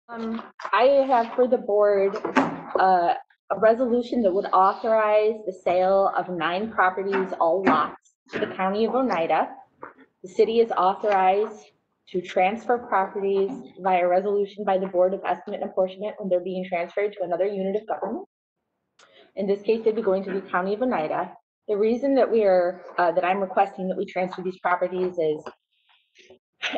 I have for the board a resolution that would authorize the sale of 9 properties, all lots, to the county of Oneida. The city is authorized to transfer properties via resolution by the Board of Estimate and Apportionment when they're being transferred to another unit of government. In this case, they'd be going to the county of Oneida. The reason that that I'm requesting that we transfer these properties is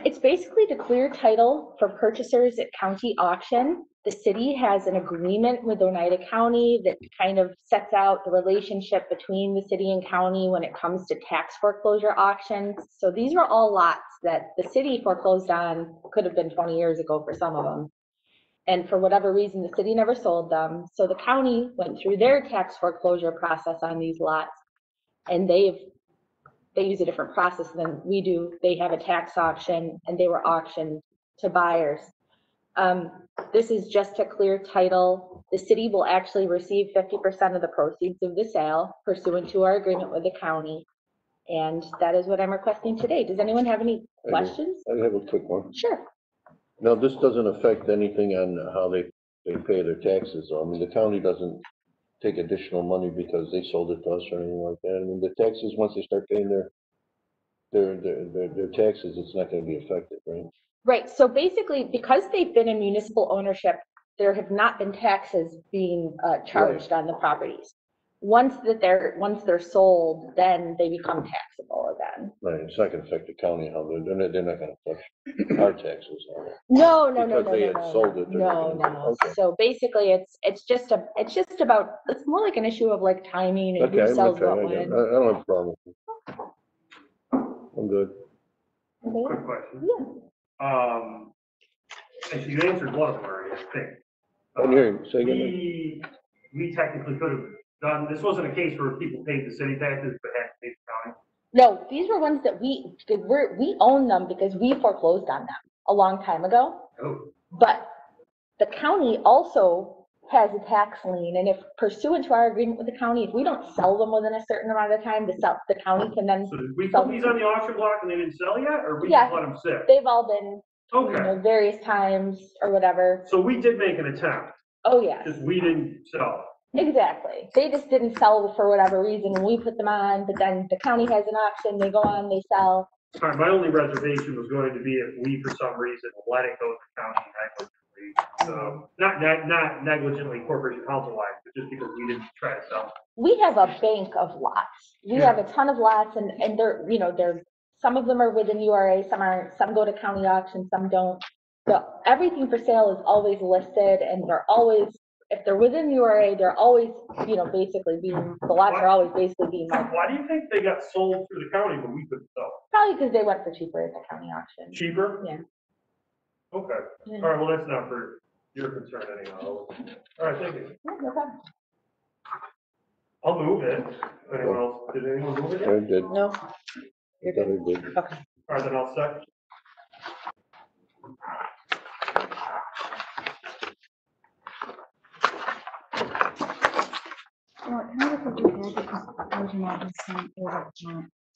it's basically to clear title for purchasers at county auction. The city has an agreement with Oneida County that kind of sets out the relationship between the city and county when it comes to tax foreclosure auctions. So these were all lots that the city foreclosed on, could have been 20 years ago for some of them. And for whatever reason, the city never sold them. So the county went through their tax foreclosure process on these lots, and they use a different process than we do. They have a tax auction, and they were auctioned to buyers. This is just to clear title. The city will actually receive 50% of the proceeds of the sale pursuant to our agreement with the county. And that is what I'm requesting today. Does anyone have any questions? I have a quick one. Sure. Now, this doesn't affect anything on how they pay their taxes. I mean, the county doesn't take additional money because they sold it to us or anything like that. I mean, the taxes, once they start paying their taxes, it's not going to be affected, right? Right. So basically, because they've been in municipal ownership, there have not been taxes being charged on the properties. Once they're sold, then they become taxable again. Right. It's not going to affect the county how they're not going to touch our taxes on it. No. Because they had sold it. No. Okay. So basically, it's more like an issue of like timing and who sells what when. I don't have a problem. I'm good. Quick question. Yeah. And you answered one of them already, I think. I'm hearing. Say again. We technically could have done, this wasn't a case where people paid the city taxes but had to pay the county. No, these were ones that we own them because we foreclosed on them a long time ago. Oh. But the county also has a tax lien, and if pursuant to our agreement with the county, if we don't sell them within a certain amount of time, the county can then. So did we put these on the auction block and they didn't sell yet, or we just let them sit? They've all been, okay, various times or whatever. So we did make an attempt. Oh yeah. Just we didn't sell. Exactly. They just didn't sell for whatever reason when we put them on, but then the county has an auction, they go on, they sell. All right, my only reservation was going to be if we, for some reason, let it go to the county negligently. Not negligently corporation council-wise, but just because we didn't try to sell. We have a bank of lots. We have a ton of lots, and they're, some of them are within URA, some aren't, some go to county auction, some don't. So everything for sale is always listed, and they're always, if they're within URA, they're always, basically being, the lots are always basically being marketed. Why do you think they got sold through the county but we couldn't sell? Probably because they went for cheaper at the county auction. Cheaper? Yeah. Okay. Yeah. All right, well, that's not for your concern anyhow. All right, thank you. Yeah, no problem. I'll move it. Anyone else? Did anyone move it yet? I did. No. You're good. Okay. All right, then I'll second. Can I look at your head because those are not the same order?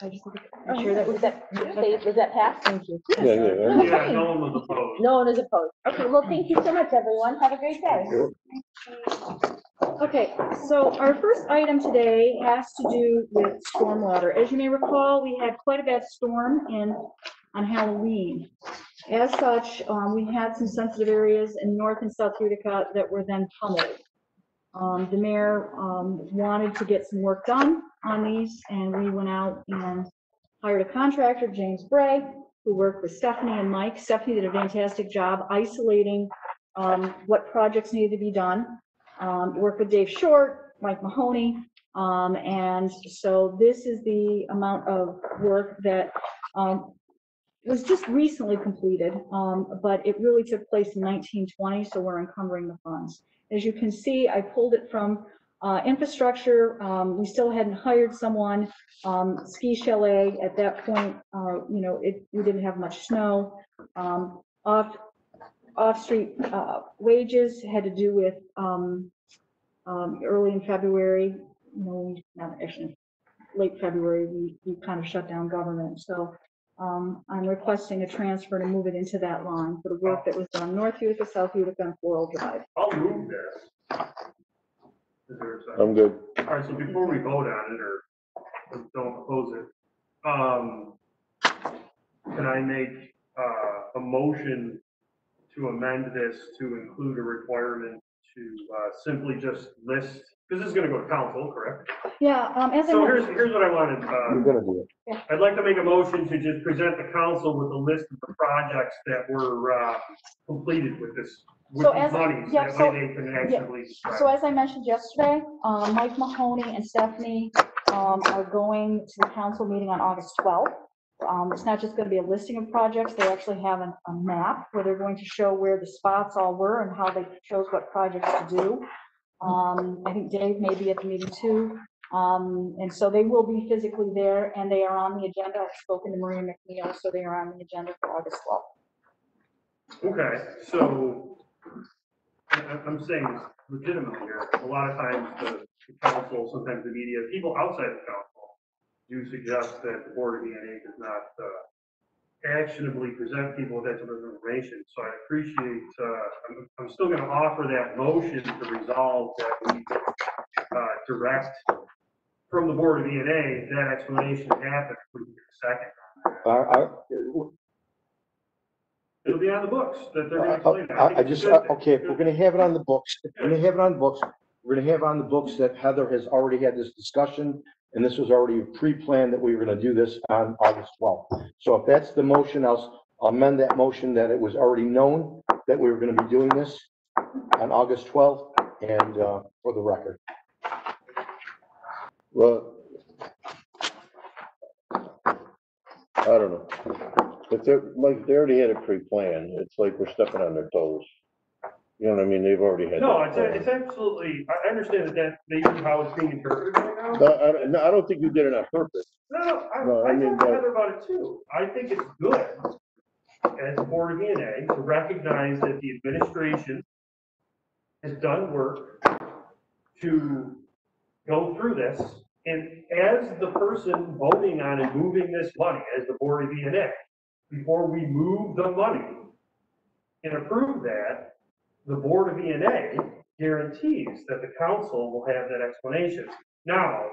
I just look at. Sure, was that passed? Thank you. Yeah. Yeah, no one was opposed. No one is opposed. Okay, well, thank you so much, everyone. Have a great day. Okay, so our first item today has to do with stormwater. As you may recall, we had quite a bad storm on Halloween. As such, we had some sensitive areas in North and South Utica that were then pummeled. The mayor wanted to get some work done on these, and we went out and hired a contractor, James Bray, who worked with Stephanie and Mike. Stephanie did a fantastic job isolating what projects needed to be done. Worked with Dave Short, Mike Mahoney, and so this is the amount of work that was just recently completed, but it really took place in 1920, so we're encumbering the funds. As you can see, I pulled it from infrastructure. We still hadn't hired someone. Ski chalet at that point, we didn't have much snow. Off-street wages had to do with early in February. Not actually late February. We kind of shut down government. So I'm requesting a transfer to move it into that line for the work that was done North Utica, South Utica, and Floral Drive. I'll move this. Is there a second? I'm good. All right, so before we vote on it, or don't oppose it, can I make, a motion to amend this to include a requirement to, simply just list, because this is gonna go to council, correct? Yeah, as I So mentioned, here's what I wanted, You're gonna do it. I'd like to make a motion to just present the council with a list of the projects that were, completed with this, with So these as- monies, yeah, that so- way they can actually describe. so as I mentioned yesterday, Mike Mahoney and Stephanie, are going to the council meeting on August 12th. It's not just gonna be a listing of projects, they actually have a map where they're going to show where the spots all were and how they chose what projects to do. I think Dave may be at the meeting too. And so they will be physically there, and they are on the agenda. I've spoken to Maria McNeil, so they are on the agenda for August 12th. Okay, so I'm saying this legitimately here. A lot of times the council, sometimes the media, people outside the council do suggest that the Board of DNA does not actionably present people with that sort of information. So I appreciate, I'm still going to offer that motion to resolve that we direct from the Board of DNA that explanation happen if we can get a second. It'll be on the books that they're going to explain that. I just, okay, if we're gonna have it on the books, we're gonna have it on the books, we're gonna have on the books that Heather has already had this discussion, and this was already pre-planned that we were gonna do this on August 12th. So if that's the motion, I'll amend that motion that it was already known that we were gonna be doing this on August 12th, and, for the record. Well, I don't know. If they're, like, they already had it pre-planned, it's like we're stepping on their toes. You know what I mean? They've already had. No, that planned. it's absolutely, I understand that maybe how it's being interpreted right now. No, I don't think you did it on purpose. No, No, I I mean, talked to Heather about it too. I think it's good as a Board of DNA to recognize that the administration has done work to go through this. And as the person voting on and moving this money, as the Board of DNA, before we move the money and approve that, the Board of DNA guarantees that the council will have that explanation. Now,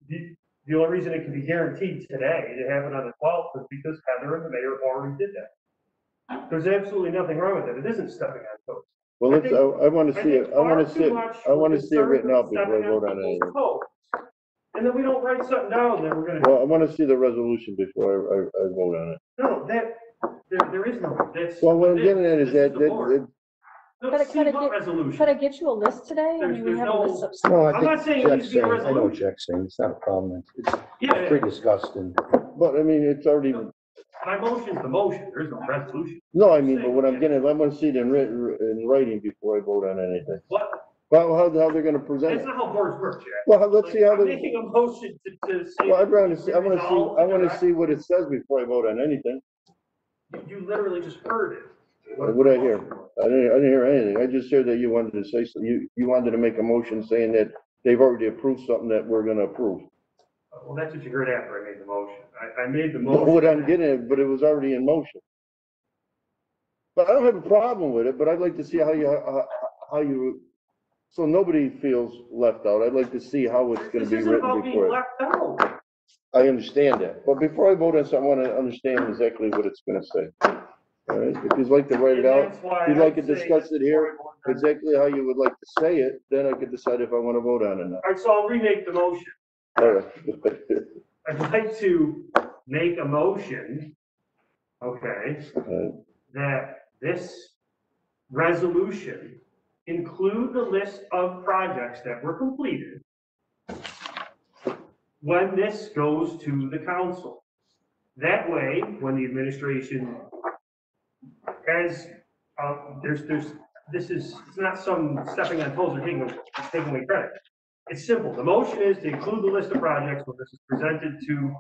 the only reason it can be guaranteed today to have it on the 12th is because Heather and the mayor already did that. There's absolutely nothing wrong with it. It isn't stepping on toes. Well, let's, I want to see it, I want to see it, I want to see it written out before I vote on anything. And then we don't write something down, then we're gonna. Well, I want to see the resolution before I vote on it. No, there is no, that's. Well, what I'm getting at is this that, the board. No, Could I- see could I what get- resolution? Could I get you a list today? I mean, we There's have a no- list of. No, I I'm not saying think it needs Jack's to be a saying, I know what resolution. Jack's saying, it's not a problem, it's Yeah, pre-discussed and. but I mean, it's already, my motion's the motion, there's no resolution. no, I mean, but what I'm getting at, I want to see it in writing before I vote on anything. What? Well, how they're going to present That's it? not how boards work, Jack. Well, let's see how I'm they, making a motion to say. well, I'd rather see, I want resolve to see what it says before I vote on anything. You literally just heard it. What did I hear? I didn't hear anything. I just heard that you wanted to say, you wanted to make a motion saying that they've already approved something that we're gonna approve. Well, that's what you heard after I made the motion. I made the But motion. what I'm getting at, but it was already in motion. But I don't have a problem with it, but I'd like to see how you, so nobody feels left out. I'd like to see how it's gonna This be isn't written about being before. left out. I understand that, but before I vote on something, I want to understand exactly what it's gonna say. All right, if you'd like to write it And out, that's why if you'd like to I'm saying discuss it here, before I vote on it. exactly how you would like to say it, then I could decide if I want to vote on it or not. All right, so I'll remake the motion. All right. I'd like to make a motion, okay, that this resolution include the list of projects that were completed when this goes to the council. That way, when the administration has, it's not some stepping on toes or taking away credit. It's simple. The motion is to include the list of projects when this is presented to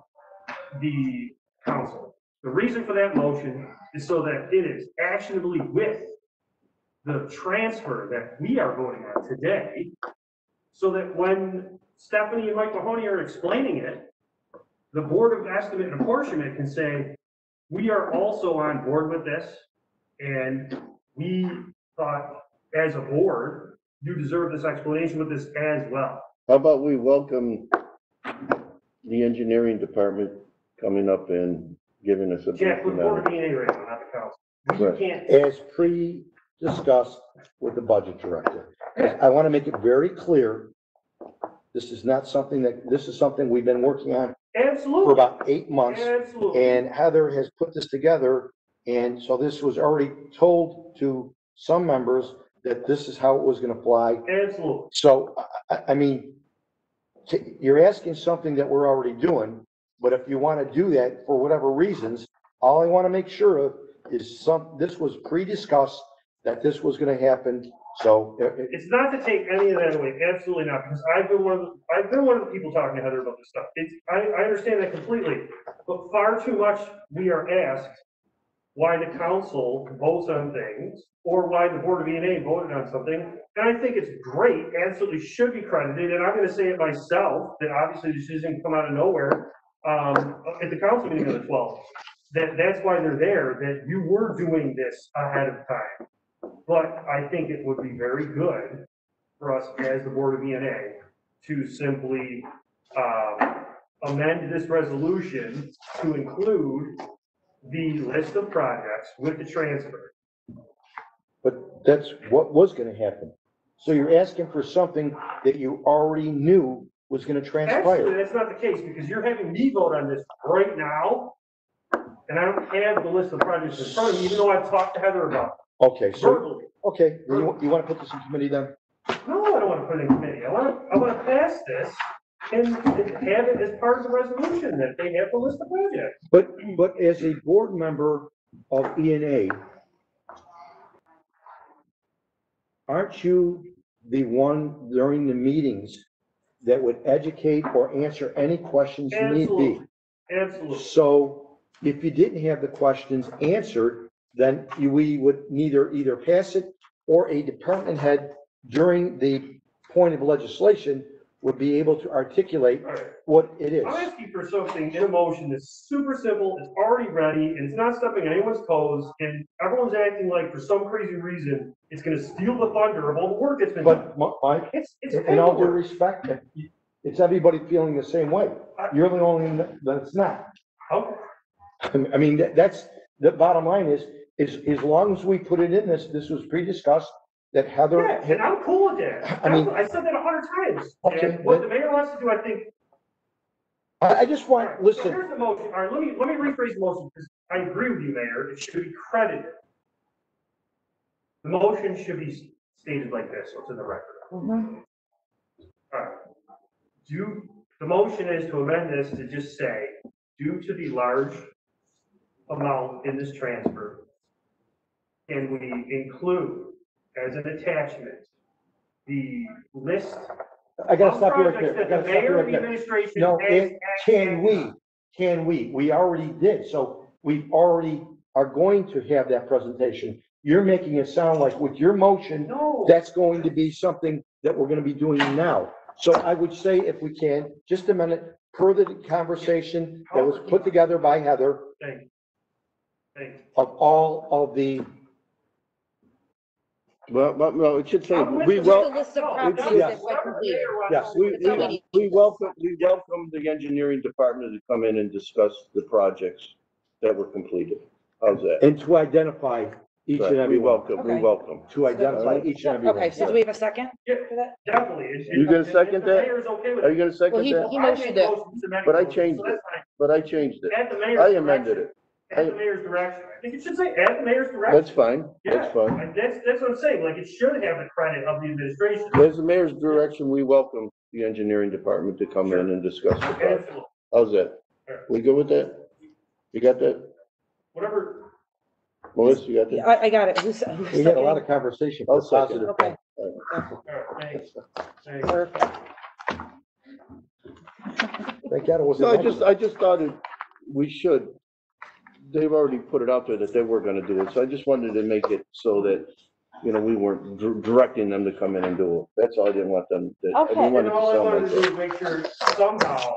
the council. The reason for that motion is so that it is actionably with the transfer that we are voting on today, so that when Stephanie and Mike Mahoney are explaining it, the Board of Estimate and Apportionment can say, we are also on board with this, and we thought, as a board, you deserve this explanation with this as well. How about we welcome the engineering department coming up and giving us a brief Jack, we're Board of amount. B&A right now, not the council. Right. We can't, As pre-discussed with the budget director. I want to make it very clear, this is not something this is something we've been working on for absolutely, about 8 months. absolutely. And Heather has put this together, and so this was already told to some members that this is how it was gonna fly. Absolutely. So, I mean, you're asking something that we're already doing, but if you wanna do that for whatever reasons, all I wanna make sure of is this was pre-discussed, that this was gonna happen, so. It's not to take any of that away, absolutely not, because I've been one of the people talking to Heather about this stuff. I understand that completely, but far too much we are asked why the council votes on things, or why the Board of E&A voted on something, and I think it's great, absolutely should be credited, and I'm gonna say it myself, that obviously this doesn't come out of nowhere, at the council meeting on the 12th, that's why they're there, that you were doing this ahead of time. But I think it would be very good for us as the Board of E&A to simply amend this resolution to include the list of projects with the transfer. But that's what was gonna happen. So you're asking for something that you already knew was gonna Actually, transpire. that's not the case, because you're having me vote on this right now, and I don't have the list of projects in front of me, even though I've talked to Heather about Okay, it so, verbally. okay, you wanna put this in committee then? No, I don't want to put it in committee. I want to pass this and have it as part of the resolution that they have the list of projects. But as a board member of E&A, aren't you the one during the meetings that would educate or answer any questions need be? Absolutely, absolutely. So if you didn't have the questions answered, then we would either pass it, or a department head during the point of legislation would be able to articulate All right. what it is. I'm asking for something in a motion that's super simple, it's already ready, and it's not stepping on anyone's toes, and everyone's acting like for some crazy reason, it's gonna steal the thunder of all the work that's been done. But Mike, It's in all due paperwork. respect, it's everybody feeling the same way. You're the only one that's not. Okay. I mean, that's, the bottom line is as long as we put it in this was pre-discussed, that Heather. Yeah, and I'm cool with that. I mean- I said that 100 times. Okay, And what the mayor wants to do, I think. I just All want, right, so listen, here's the motion. All right, let me rephrase the motion, because I agree with you, Mayor. It should be credited. The motion should be stated like this, so it's in the record. All right. The motion is to amend this to just say, due to the large amount in this transfer, can we include as an attachment the list I gotta of stop you right projects there. I that gotta the stop you mayor right and the there. administration No, has can we already did, so we already are going to have that presentation. You're making it sound like with your motion, No. that's going to be something that we're gonna be doing now. So I would say, if we can, just a minute, per the conversation that was put together by Heather Thank you. Thank you. of all of the, Well, no, it should say, I'm with we you. wel, The list of No, properties that's- Yes. that were completed. Yes, we welcome the engineering department to come in and discuss the projects that were completed. How's that? and to identify each and Right, every we one. welcome, we Okay. welcome. To identify each and every one. Okay, so do we have a second Yeah, for that? definitely. You gonna second If the that? mayor's okay with Are it. you gonna Well, second he- that? he I motioned made it. motions to amend But I motions, changed so it. that's fine. But I changed it. At the mayor's I amended direction. it. At the mayor's direction. I think it should say at the mayor's direction. That's fine, that's Yeah, fine. that's what I'm saying, like, it should have the credit of the administration. As the mayor's direction, we welcome the engineering department to come in and discuss the project. Absolutely. How's that? We good with that? You got that? Whatever, Melissa, you got that? I got it. Who's We had a lot of conversation. I'll second. Positive. Okay. all right, thanks. Thanks. Perfect. Thank God it wasn't. No, negative. I just thought we should. They've already put it out there that they were gonna do it, so I just wanted to make it so that, you know, we weren't directing them to come in and do it. That's all. I didn't want them, I Okay. didn't want And it to all I sound wanted like to do that. is make sure somehow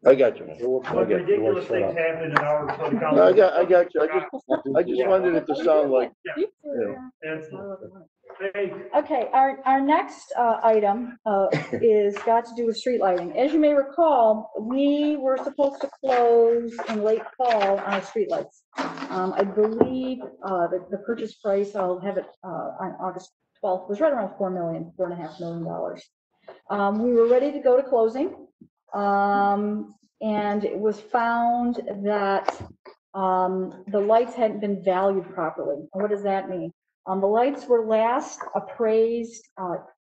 I got you, man. But ridiculous things happen in our county council. No, I got you. I just wanted it to sound like, you know. Absolutely. Thank you. Okay, our next item is got to do with street lighting. As you may recall, we were supposed to close in late fall on our streetlights. I believe the purchase price, I'll have it on August 12th, was right around $4.5 million. We were ready to go to closing, and it was found that the lights hadn't been valued properly. And what does that mean? The lights were last appraised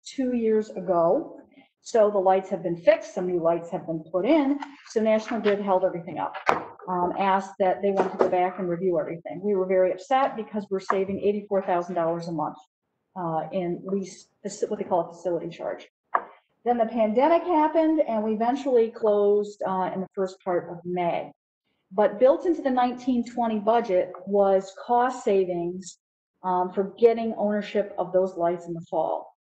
2 years ago. So the lights have been fixed, some new lights have been put in. So National Grid held everything up, asked that they wanted to go back and review everything. We were very upset because we're saving $84,000 a month in lease, what they call a facility charge. Then the pandemic happened and we eventually closed in the first part of May. But built into the 1920 budget was cost savings for getting ownership of those lights in the fall.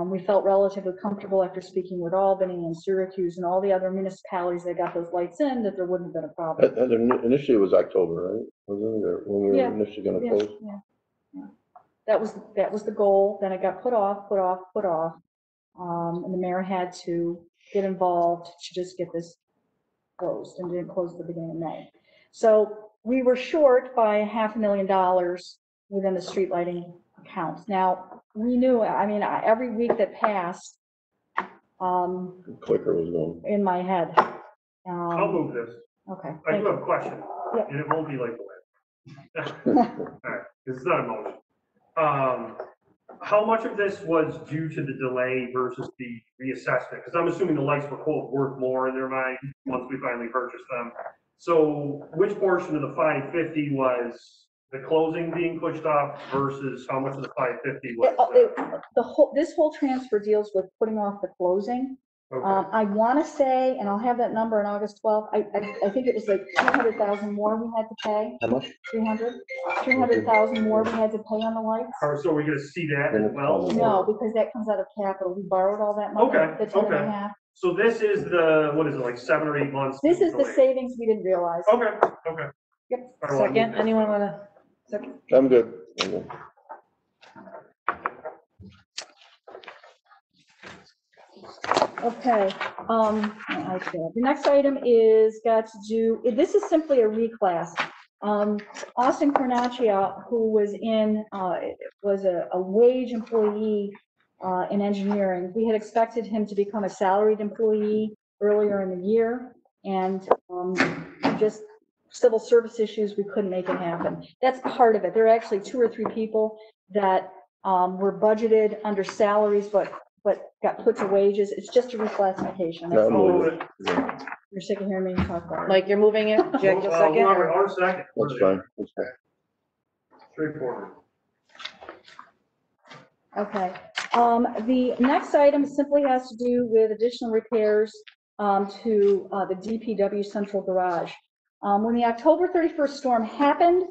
We felt relatively comfortable after speaking with Albany and Syracuse and all the other municipalities that got those lights in that there wouldn't have been a problem. Initially it was October, right? Wasn't it, when we were initially gonna close? Yeah. That was the goal. Then it got put off. And the mayor had to get involved to just get this closed, and didn't close at the beginning of May. So we were short by $500,000 within the street lighting accounts. Now, we knew, I mean, every week that passed, Clicker was going. in my head. I'll move this. Okay. I do have a question, Yeah. and it won't be like the way. All right, this is not a motion. How much of this was due to the delay versus the reassessment? Because I'm assuming the lights were quote worth more in their mind once we finally purchased them. So which portion of the 550 was the closing being pushed off versus how much of the 550 was? This whole transfer deals with putting off the closing. Okay. I want to say, and I'll have that number on August 12th, I think it was like 200,000 more we had to pay. How much? 300,000 more we had to pay on the lights. So we're gonna see that as well? No, because that comes out of capital. We borrowed all that money. Okay, The 10 and a okay. half. So this is the, what is it, like 7 or 8 months? This is the delay? savings we didn't realize. Okay, okay. Yep. All right, well, Second, anyone want to, second? I'm good. Okay, the next item is got to do, this is simply a reclass. Austin Cornacchia, who was a wage employee in engineering, we had expected him to become a salaried employee earlier in the year, and just civil service issues, we couldn't make it happen. That's part of it. There are actually 2 or 3 people that were budgeted under salaries, but got put to wages. It's just a reclassification. That's all. You're sick of hearing me talk about it. Mike, you're moving it? Jack, a second? Or second. That's fine, that's fine. Straightforward. Okay. The next item simply has to do with additional repairs to the DPW central garage. When the October 31st storm happened,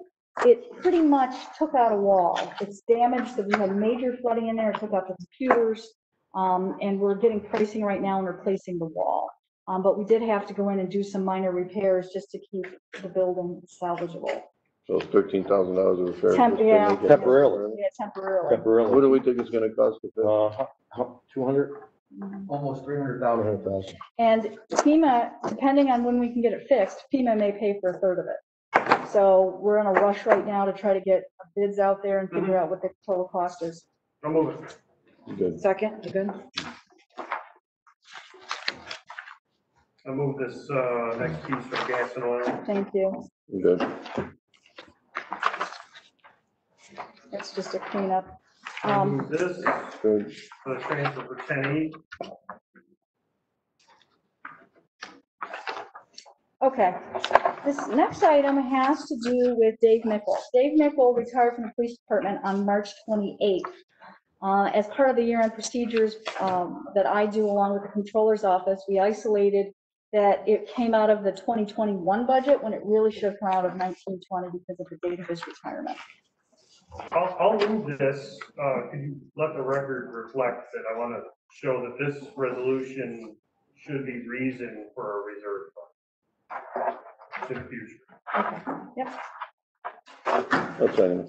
it pretty much took out a wall. It's damaged. We had major flooding in there. It took out the computers. And we're getting pricing right now and replacing the wall. But we did have to go in and do some minor repairs just to keep the building salvageable. So it's $13,000 of repair. Yeah. Temporarily. Yeah, temporarily. What do we think it's gonna cost to fix? 200? Almost 300,000. And FEMA, depending on when we can get it fixed, FEMA may pay for a third of it. So we're in a rush right now to try to get bids out there and figure out what the total cost is. I'm moving. Good. Second, you good? I'll move this next piece from gas and oil. Thank you. Good. It's just a cleanup. I'll move this Good. for the transfer for 10-8. Okay, this next item has to do with Dave Nichols. Dave Nichols retired from the police department on March 28th. As part of the year-end procedures that I do along with the controller's office, we isolated that it came out of the 2021 budget when it really should have come out of 1920 because of the date of his retirement. I'll move this. Could you let the record reflect that I want to show that this resolution should be reason for a reserve in the future. Okay, yep. That's it.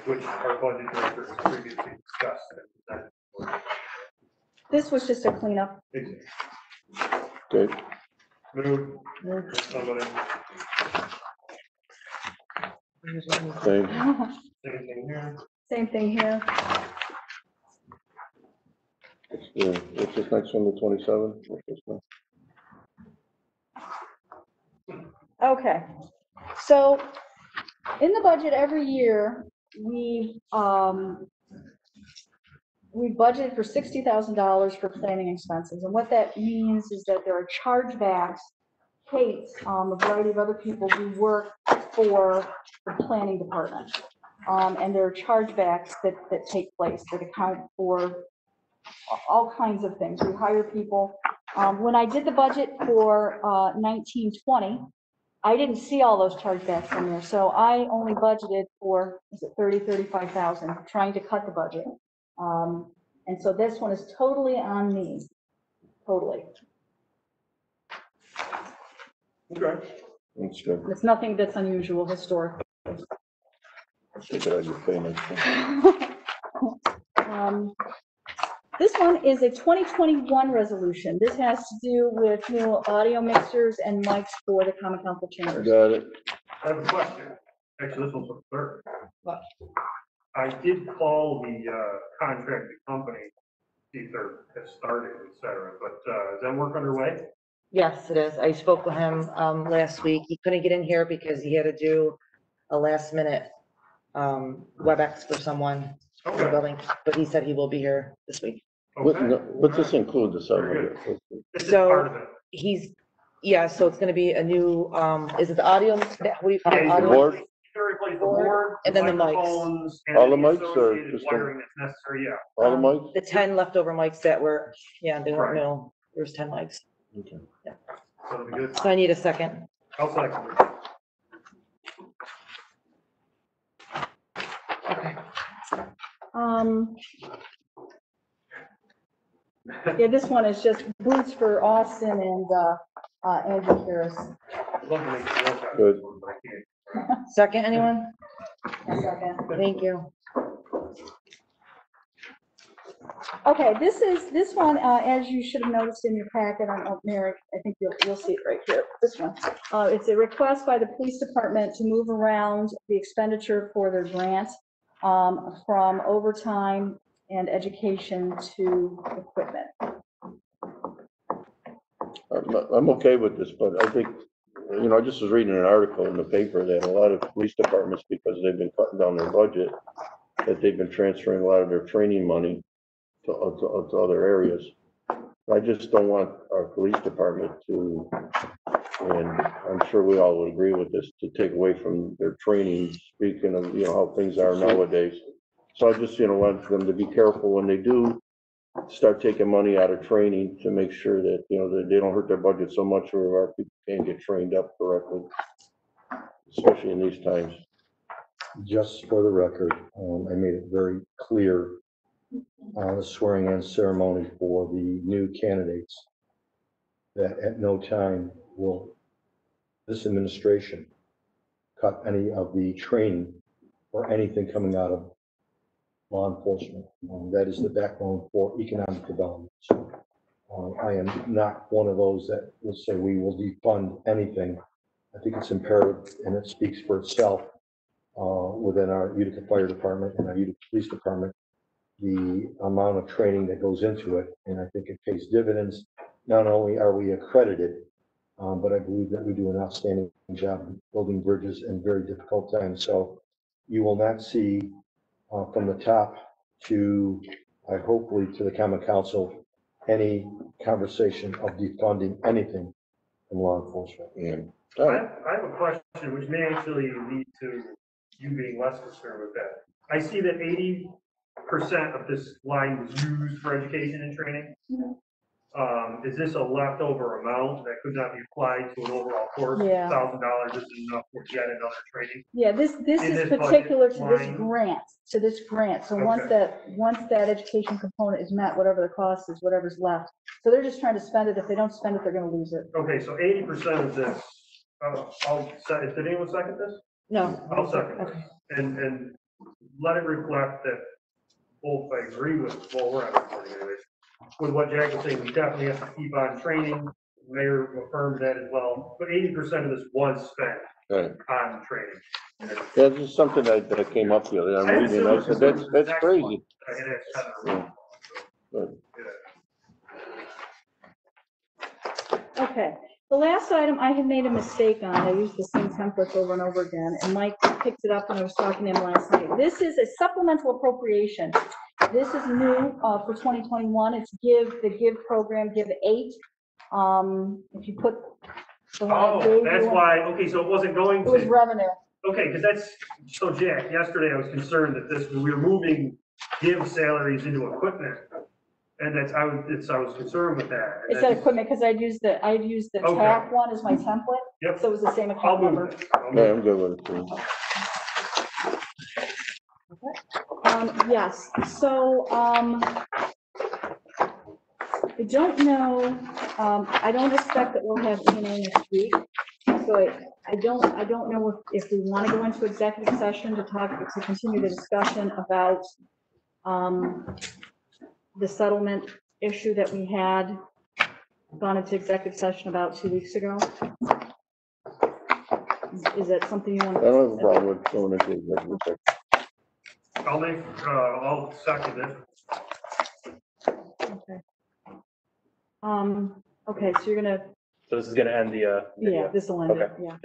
Which our budget director has previously discussed. And presented. This was just a cleanup. Exactly. Okay, Move. Somebody, same. anything here? Same thing here. Yeah, what's this next one, the 27th? What's this one? Okay, so in the budget every year, we budgeted for $60,000 for planning expenses, and what that means is that there are chargebacks. Kate, a variety of other people who work for the planning department, and there are chargebacks that take place that account for all kinds of things. We hire people. When I did the budget for 1920, I didn't see all those chargebacks in there, so I only budgeted for, was it 35,000, trying to cut the budget. And so this one is totally on me, totally. Okay. That's good. It's nothing that's unusual, historic. Take it out of your pay next time. This one is a 2021 resolution. This has to do with new audio mixers and mics for the common council chambers. Got it. I have a question. Actually, this one's for third. What? I did call the contracted company, see if they're has started, et cetera, but is that work underway? Yes, it is. I spoke with him last week. He couldn't get in here because he had to do a last minute WebEx for someone in the Okay. building, but he said he will be here this week. Okay. What's this include, the Very 700? This is So- part of it. He's, yeah, so it's gonna be a new, is it the audio? What do you call it? Yeah, Audio? board? you can replace the board, And then the mics. microphones, and All the any mics or associated just the- wiring that's necessary, yeah. All the mics? The 10 leftover mics that were, yeah, they weren't Right. new. There's 10 mics. Okay. That'll be good. So I need a second. I'll second it. Okay. Yeah, this one is just boots for Austin and Andrew Harris. I'd love to make it work out, Good. but I can't. Second, anyone? A second. Thank you. Okay, this one, as you should have noticed in your packet, I don't know, Mary, I think you'll see it right here, this one. It's a request by the police department to move around the expenditure for their grant from overtime and education to equipment. I'm okay with this, but I think, you know, I just was reading an article in the paper that a lot of police departments, because they've been cutting down their budget, that they've been transferring a lot of their training money to other areas. I just don't want our police department to, and I'm sure we all would agree with this, to take away from their training, speaking of, you know, how things are nowadays. So I just, you know, want them to be careful when they do start taking money out of training to make sure that, you know, that they don't hurt their budget so much where our people can't get trained up correctly, especially in these times. Just for the record, I made it very clear on the swearing in ceremony for the new candidates that at no time will this administration cut any of the training or anything coming out of law enforcement. That is the backbone for economic development. So, I am not one of those that will say we will defund anything. I think it's imperative, and it speaks for itself within our Utica Fire Department and our Utica Police Department, the amount of training that goes into it, and I think it pays dividends. Not only are we accredited, but I believe that we do an outstanding job building bridges in very difficult times. So you will not see from the top to, hopefully to the common council, any conversation of defunding anything in law enforcement. And I have a question which may actually lead to you being less concerned with that. I see that 80% of this line was used for education and training. is this a leftover amount that could not be applied to an overall course? Yeah. $1,000 isn't enough for yet another training. Yeah, this In is this budget particular to this line? grant, So Okay. once that education component is met, whatever the cost is, whatever's left. So they're just trying to spend it. If they don't spend it, they're gonna lose it. Okay, so 80% of this, did anyone second this? No. I'll second Okay. it. And let it reflect that both I agree with, well, we're at recording anyways, with what Jack was saying, we definitely have to keep on training. Mayor affirmed that as well, but 80% of this was spent Right. on training. Yeah, this is something that came up the other day. I'm reading, I said, that's crazy. And it's kind of, But Okay, the last item I had made a mistake on, I used the same templates over and over again, and Mike picked it up when I was talking to him last night. This is a supplemental appropriation. This is new, for 2021, it's the GIVE program, GIVE 8. If you put the one I gave oh, you, that's why, okay, so it wasn't going it was to, revenue. okay, because that's, so Jack, yesterday I was concerned that this, we were moving give salaries into equipment. And that's, I was concerned with that. And It said that's- equipment, because I'd used the Okay. TAP one as my template, Yep, so it was the same I'll account move number. it. I'll move yeah, it. I'm good with it too. Yes, so, I don't know, I don't expect that we'll have E&A next week. So I don't know if we want to go into executive session to continue the discussion about, the settlement issue that we had gone into executive session about 2 weeks ago. Is that something you want I to? don't have a problem with going into executive session. I'll second it. Okay. Okay, so you're gonna, So this is gonna end the yeah, video. this will end it, Okay. yeah.